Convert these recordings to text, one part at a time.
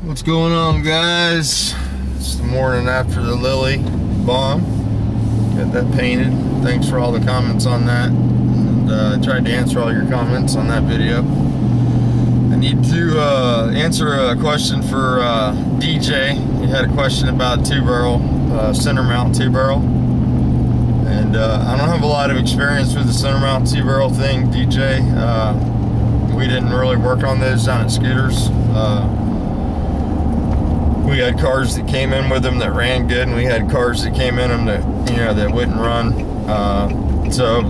What's going on, guys? It's the morning after the Lily bomb. Got that painted. Thanks for all the comments on that. And I tried to answer all your comments on that video. I need to answer a question for DJ. He had a question about 2-barrel, center mount 2-barrel. And I don't have a lot of experience with the center mount 2-barrel thing, DJ. We didn't really work on those down at Scooters. We had cars that came in with them that ran good, and we had cars that came in them that, that wouldn't run. So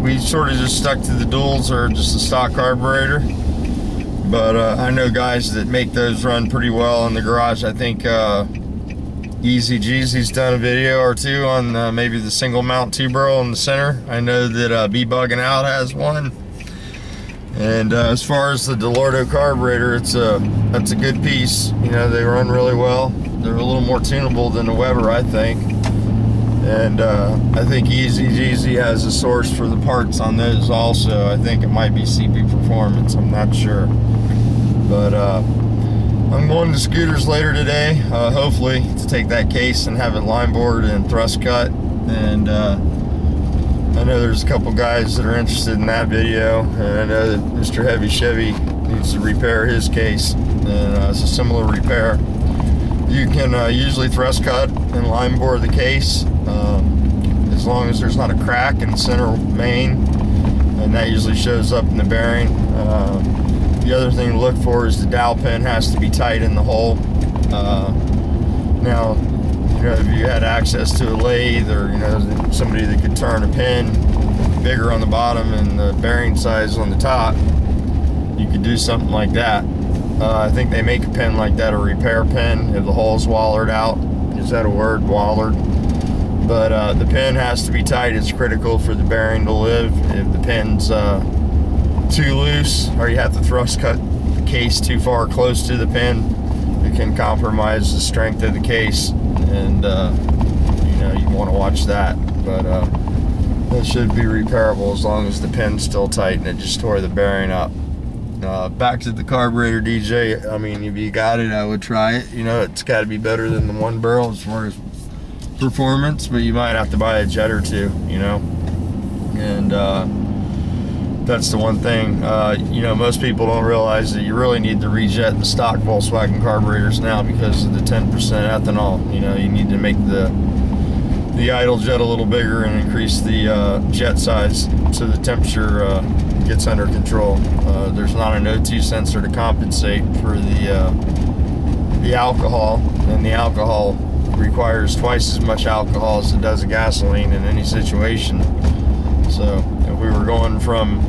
we sort of just stuck to the duals or just a stock carburetor. But I know guys that make those run pretty well in the garage. I think Easy Jeezy's done a video or two on maybe the single mount 2-barrel in the center. I know that Bugging Out has one. And as far as the Delorto carburetor, that's a good piece. They run really well. They're a little more tunable than the Weber, I think. And I think Easy Jeezy has a source for the parts on those also. I think it might be CP Performance, I'm not sure. But I'm going to Scooters later today, hopefully, to take that case and have it line bored and thrust cut. And I know there's a couple guys that are interested in that video, and I know that Mr. Heavy Chevy needs to repair his case, and it's a similar repair. You can usually thrust cut and line bore the case as long as there's not a crack in the center main, and that usually shows up in the bearing. The other thing to look for is the dowel pin has to be tight in the hole. Now, if you had access to a lathe or somebody that could turn a pin bigger on the bottom and the bearing size on the top, you could do something like that. I think they make a pin like that, a repair pin, if the hole's wallered out. Is that a word, wallered? But the pin has to be tight. It's critical for the bearing to live. If the pin's too loose, or you have to thrust cut the case too far close to the pin, it can compromise the strength of the case. And you want to watch that, but that should be repairable as long as the pin's still tight and it just tore the bearing up. Back to the carburetor, DJ. I mean, if you got it, I would try it. It's got to be better than the 1-barrel as far as performance, but you might have to buy a jet or two, and that's the one thing. Most people don't realize that you really need to rejet the stock Volkswagen carburetors now because of the 10% ethanol. You need to make the idle jet a little bigger and increase the jet size so the temperature gets under control. There's not an O2 sensor to compensate for the alcohol, and the alcohol requires twice as much alcohol as it does a gasoline in any situation. So if we were going from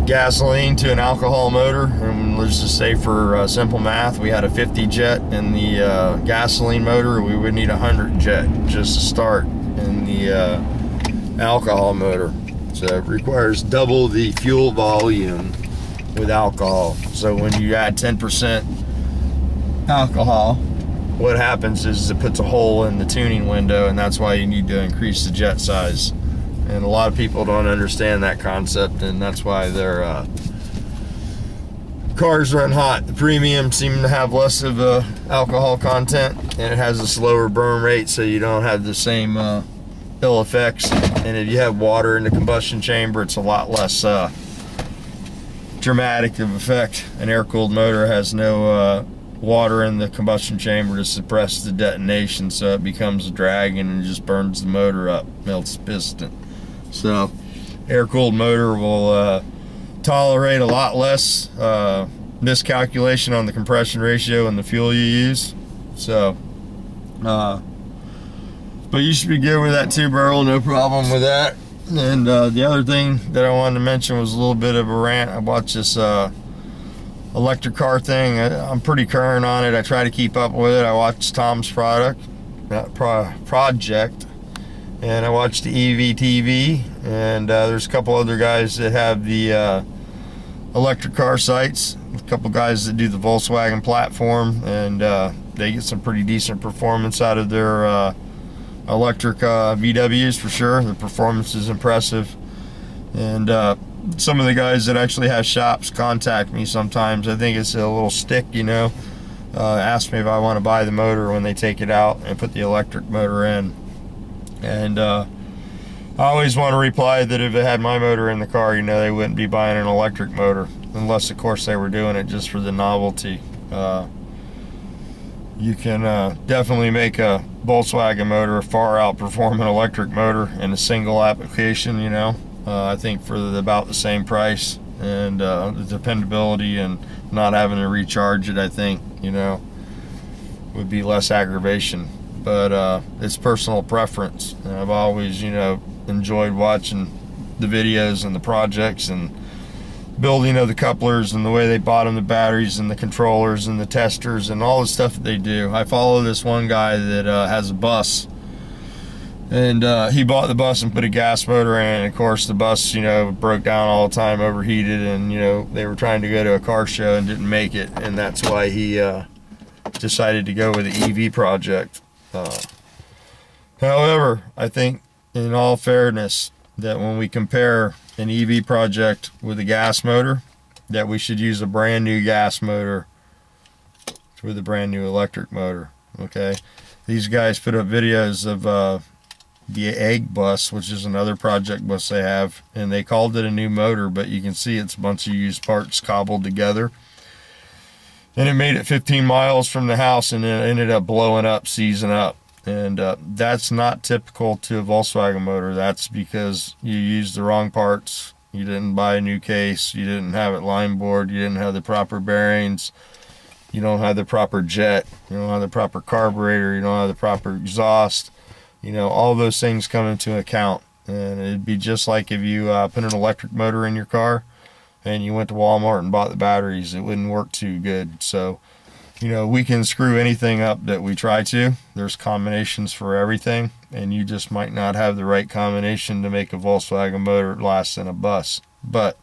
gasoline to an alcohol motor, and let's just say for simple math, we had a 50 jet in the gasoline motor, we would need 100 jet just to start in the alcohol motor. So it requires double the fuel volume with alcohol. So when you add 10% alcohol, what happens is it puts a hole in the tuning window, and that's why you need to increase the jet size. And a lot of people don't understand that concept, and that's why their cars run hot. The premium seem to have less of alcohol content, and it has a slower burn rate, so you don't have the same ill effects. And if you have water in the combustion chamber, it's a lot less dramatic of effect. An air-cooled motor has no water in the combustion chamber to suppress the detonation, so it becomes a drag and it just burns the motor up, melts the piston. So air-cooled motor will tolerate a lot less miscalculation on the compression ratio and the fuel you use. So but you should be good with that 2-barrel, no problem with that. And the other thing that I wanted to mention was a little bit of a rant. I watched this electric car thing. I'm pretty current on it. I try to keep up with it. I watched Tom's project, and I watched the EVTV, and there's a couple other guys that have the electric car sites, a couple guys that do the Volkswagen platform, and they get some pretty decent performance out of their electric VWs for sure. The performance is impressive, and some of the guys that actually have shops contact me sometimes. I think it's a little stick, asked me if I want to buy the motor when they take it out and put the electric motor in. And I always want to reply that if it had my motor in the car, you know, they wouldn't be buying an electric motor, unless of course they were doing it just for the novelty. You can definitely make a Volkswagen motor far outperform an electric motor in a single application, you know. I think for about the same price, and the dependability and not having to recharge it, I think, you know, would be less aggravation. But it's personal preference, and I've always, you know, enjoyed watching the videos and the projects and building of the couplers and the way they bottom the batteries and the controllers and the testers and all the stuff that they do. I follow this one guy that has a bus, and he bought the bus and put a gas motor in, and of course the bus, you know, broke down all the time, overheated, and you know, they were trying to go to a car show and didn't make it, and that's why he decided to go with the EV project. However, I think in all fairness that when we compare an EV project with a gas motor, that we should use a brand new gas motor with a brand new electric motor. Okay, these guys put up videos of the egg bus, which is another project bus they have, and they called it a new motor, but you can see it's a bunch of used parts cobbled together, and it made it 15 miles from the house, and it ended up blowing up, seizing up. And that's not typical to a Volkswagen motor. That's because you used the wrong parts, you didn't buy a new case, you didn't have it line bored, you didn't have the proper bearings, you don't have the proper jet, you don't have the proper carburetor, you don't have the proper exhaust. You know, all those things come into account. And it'd be just like if you put an electric motor in your car and you went to Walmart and bought the batteries, it wouldn't work too good. So, you know, we can screw anything up that we try to. There's combinations for everything, and you just might not have the right combination to make a Volkswagen motor last in a bus. But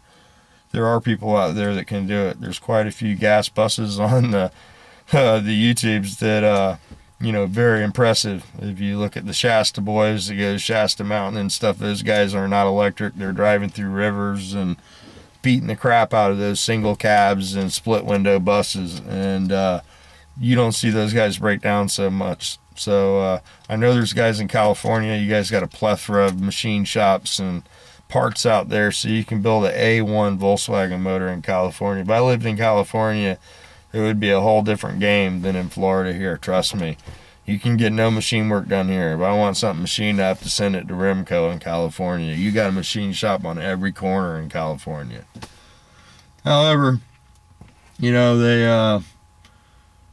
there are people out there that can do it. There's quite a few gas buses on the YouTubes that, you know, very impressive. If you look at the Shasta boys that go to Shasta Mountain and stuff, those guys are not electric. They're driving through rivers and beating the crap out of those single cabs and split window buses, and you don't see those guys break down so much. So I know there's guys in California, you guys got a plethora of machine shops and parts out there, so you can build an A1 Volkswagen motor in California. If I lived in California, it would be a whole different game than in Florida here, trust me. You can get no machine work done here. If I want something machined, I have to send it to Remco in California. You got a machine shop on every corner in California. However, you know, they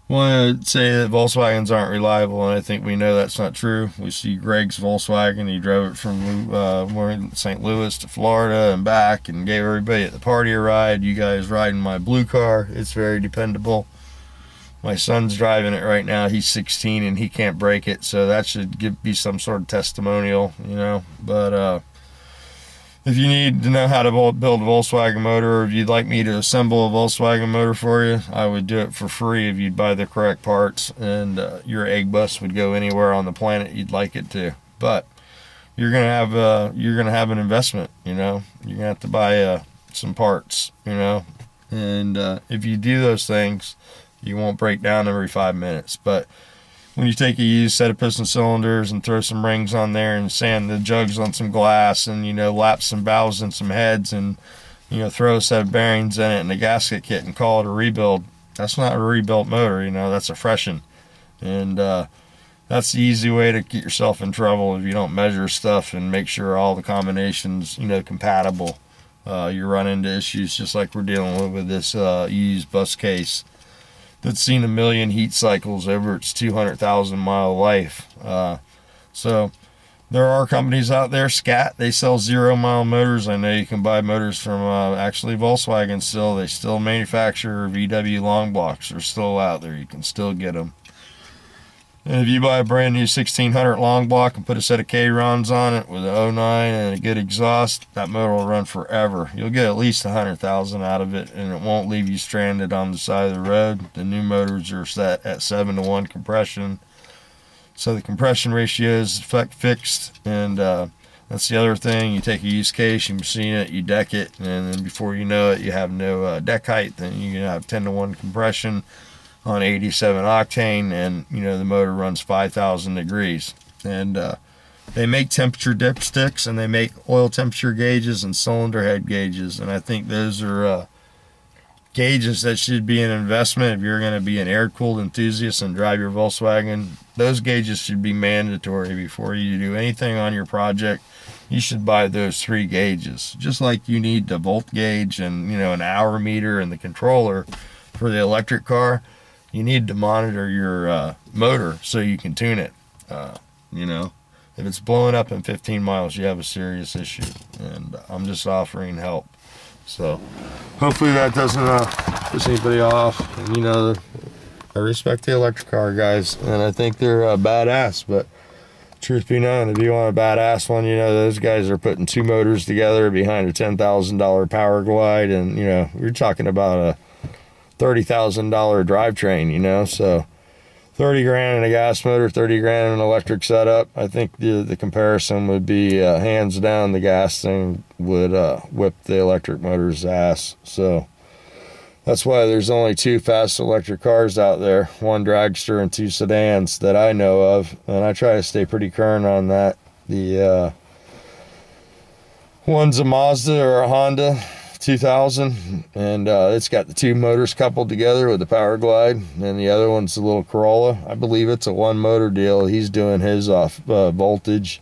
want to say that Volkswagens aren't reliable, and I think we know that's not true. We see Greg's Volkswagen. He drove it from St. Louis to Florida and back and gave everybody at the party a ride. You guys riding my blue car. It's very dependable. My son's driving it right now. He's 16 and he can't break it, so that should be some sort of testimonial, you know. But if you need to know how to build a Volkswagen motor, or if you'd like me to assemble a Volkswagen motor for you, I would do it for free if you'd buy the correct parts, and your egg bus would go anywhere on the planet you'd like it to. But you're gonna have an investment, you know. You're gonna have to buy some parts, you know. And if you do those things, you won't break down every 5 minutes. But when you take a used set of piston cylinders and throw some rings on there and sand the jugs on some glass and, you know, lap some valves and some heads and, you know, throw a set of bearings in it and a gasket kit and call it a rebuild, that's not a rebuilt motor, you know, that's a freshen. And that's the easy way to get yourself in trouble if you don't measure stuff and make sure all the combinations, you know, compatible. You run into issues just like we're dealing with this used bus case that's seen a million heat cycles over its 200,000 mile life. So there are companies out there, Scat, they sell 0 mile motors. I know you can buy motors from actually Volkswagen still. They still manufacture VW long blocks. They're still out there. You can still get them. And if you buy a brand new 1600 long block and put a set of K-Rons on it with an 09 and a good exhaust, that motor will run forever. You'll get at least 100,000 out of it, and it won't leave you stranded on the side of the road. The new motors are set at 7-to-1 compression, so the compression ratio is fixed. And that's the other thing. You take a used case, you machine it, you deck it, and then before you know it, you have no deck height. Then you have 10-to-1 compression on 87 octane, and you know the motor runs 5,000 degrees. And they make temperature dipsticks, and they make oil temperature gauges and cylinder head gauges, and I think those are gauges that should be an investment if you're going to be an air-cooled enthusiast and drive your Volkswagen. Those gauges should be mandatory before you do anything on your project. You should buy those 3 gauges, just like you need the volt gauge and, you know, an hour meter and the controller for the electric car. You need to monitor your motor so you can tune it. You know, if it's blowing up in 15 miles, you have a serious issue, and I'm just offering help. So hopefully that doesn't piss anybody off. And, you know, I respect the electric car guys, and I think they're badass, but truth be known, if you want a badass one, you know, those guys are putting 2 motors together behind a $10,000 power glide, and, you know, you're talking about a $30,000 drivetrain, you know. So 30 grand in a gas motor, 30 grand in an electric setup. I think the comparison would be hands down the gas thing would whip the electric motor's ass. So that's why there's only 2 fast electric cars out there, 1 dragster and 2 sedans that I know of, and I try to stay pretty current on that. The one's a Mazda or a Honda 2000, and it's got the 2 motors coupled together with the power glide, and the other one's a little Corolla. I believe it's a 1 motor deal. He's doing his off voltage,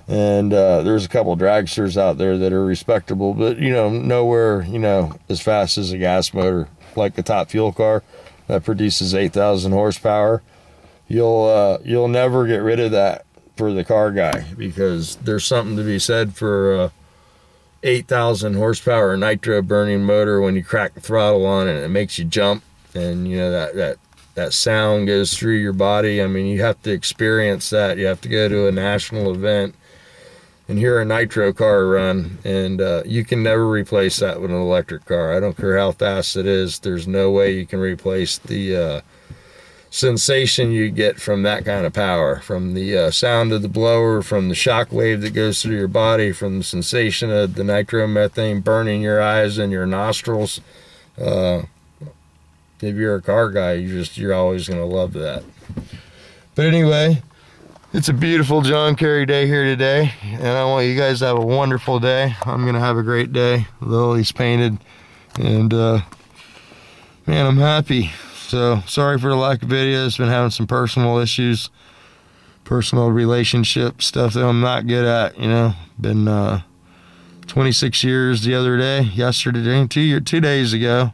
and there's a couple dragsters out there that are respectable, but you know, nowhere, you know, as fast as a gas motor, like the top fuel car that produces 8,000 horsepower. You'll never get rid of that for the car guy, because there's something to be said for 8,000 horsepower nitro burning motor when you crack the throttle on it, and it makes you jump, and you know that sound goes through your body. I mean, you have to experience that. You have to go to a national event and hear a nitro car run, and you can never replace that with an electric car. I don't care how fast it is. There's no way you can replace the sensation you get from that kind of power, from the sound of the blower, from the shock wave that goes through your body, from the sensation of the nitromethane burning your eyes and your nostrils. If you're a car guy, you're always going to love that. But anyway, it's a beautiful John Kerry day here today, and I want you guys to have a wonderful day. I'm going to have a great day. Lily's painted, and man, I'm happy. So sorry for the lack of videos. Been having some personal issues, personal relationship stuff that I'm not good at, you know. Been 26 years yesterday, 2 days ago,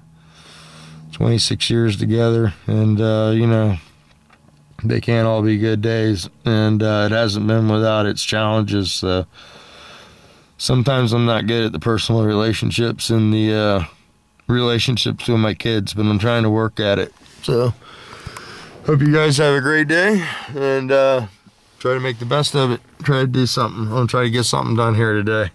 26 years together, and you know, they can't all be good days, and it hasn't been without its challenges. So sometimes I'm not good at the personal relationships and the relationships with my kids, but I'm trying to work at it. So hope you guys have a great day, and try to make the best of it. Try to do something. I'm gonna try to get something done here today.